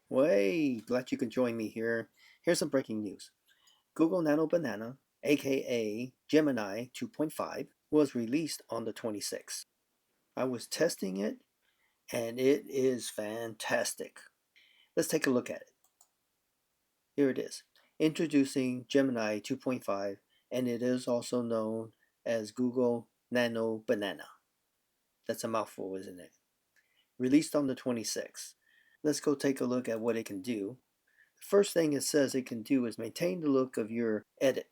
Well, hey, glad you can join me here. Here's some breaking news. Google Nano Banana, aka Gemini 2.5, was released on the 26th. I was testing it and it is fantastic. Let's take a look at it. Here it is. Introducing Gemini 2.5, and it is also known as Google Nano Banana. That's a mouthful, isn't it? Released on the 26th. Let's go take a look at what it can do. First thing it says it can do is maintain the look of your edit.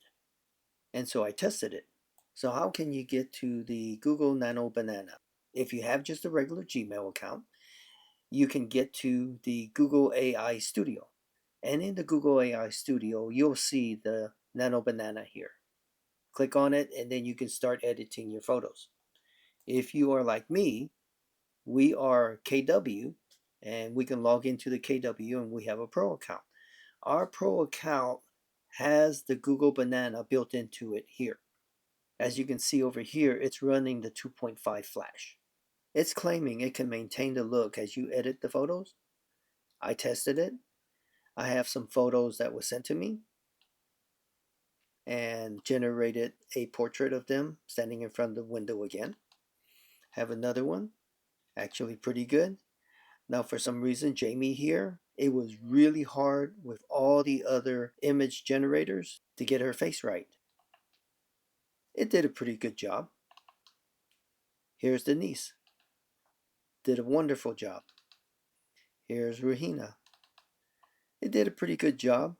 And so I tested it. So how can you get to the Google Nano Banana? If you have just a regular Gmail account, you can get to the Google AI Studio. And in the Google AI Studio, you'll see the Nano Banana here. Click on it and then you can start editing your photos. If you are like me, we are KW and we can log into the KW and we have a pro account. Our pro account has the Google Banana built into it here. As you can see over here, it's running the 2.5 flash. It's claiming it can maintain the look as you edit the photos. I tested it. I have some photos that were sent to me and generated a portrait of them standing in front of the window again. Have another one, actually pretty good. Now for some reason, Jamie here, it was really hard with all the other image generators to get her face right. It did a pretty good job. Here's Denise. Did a wonderful job. Here's Rahina. It did a pretty good job.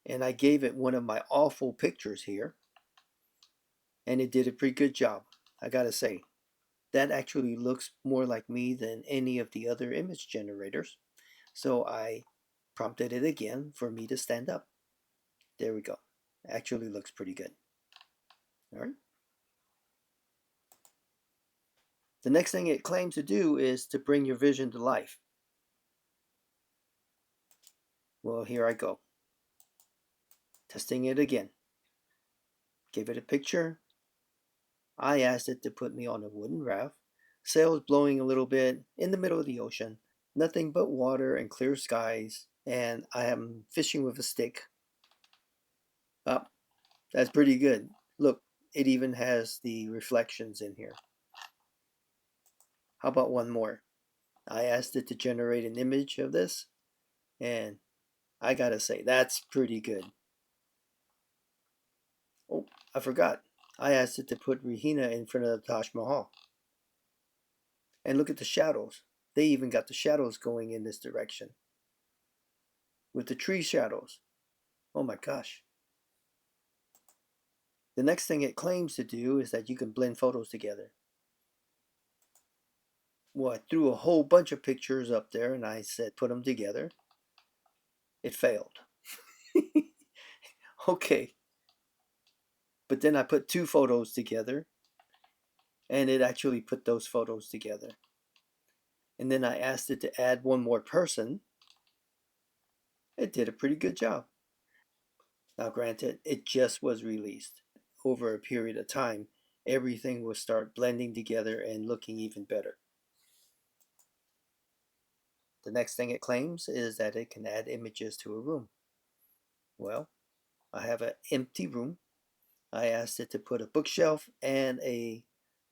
And I gave it one of my awful pictures here. And it did a pretty good job. I gotta say, that actually looks more like me than any of the other image generators. So I prompted it again for me to stand up. There we go. Actually looks pretty good. All right. The next thing it claims to do is to bring your vision to life. Well, here I go. Testing it again. Gave it a picture. I asked it to put me on a wooden raft. Sails blowing a little bit in the middle of the ocean. Nothing but water and clear skies. And I am fishing with a stick. Oh, that's pretty good. Look, it even has the reflections in here. How about one more? I asked it to generate an image of this. And I gotta say, that's pretty good. Oh, I forgot. I asked it to put Rahina in front of the Taj Mahal. And look at the shadows. They even got the shadows going in this direction. With the tree shadows. Oh my gosh. The next thing it claims to do is that you can blend photos together. Well, I threw a whole bunch of pictures up there and I said put them together. It failed. Okay. But then I put two photos together and it actually put those photos together. And then I asked it to add one more person. It did a pretty good job. Now, granted, it just was released. Over a period of time, everything will start blending together and looking even better. The next thing it claims is that it can add images to a room. Well, I have an empty room. I asked it to put a bookshelf and a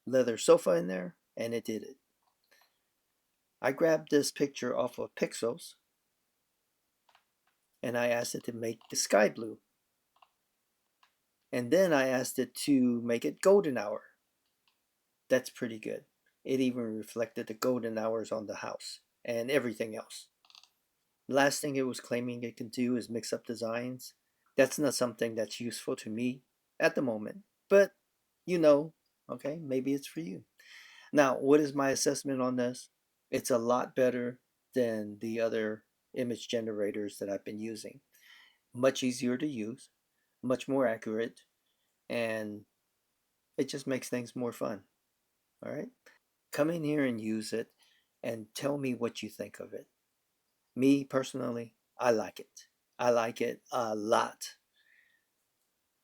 leather sofa in there, and it did it. I grabbed this picture off of Pixels, and I asked it to make the sky blue. And then I asked it to make it golden hour. That's pretty good. It even reflected the golden hours on the house and everything else. The last thing it was claiming it can do is mix up designs. That's not something that's useful to me at the moment, but you know, okay, maybe it's for you. Now, what is my assessment on this? It's a lot better than the other image generators that I've been using. Much easier to use, much more accurate, and it just makes things more fun. All right? Come in here and use it and tell me what you think of it. Me personally, I like it. I like it a lot.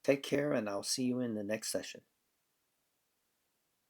Take care, and I'll see you in the next session.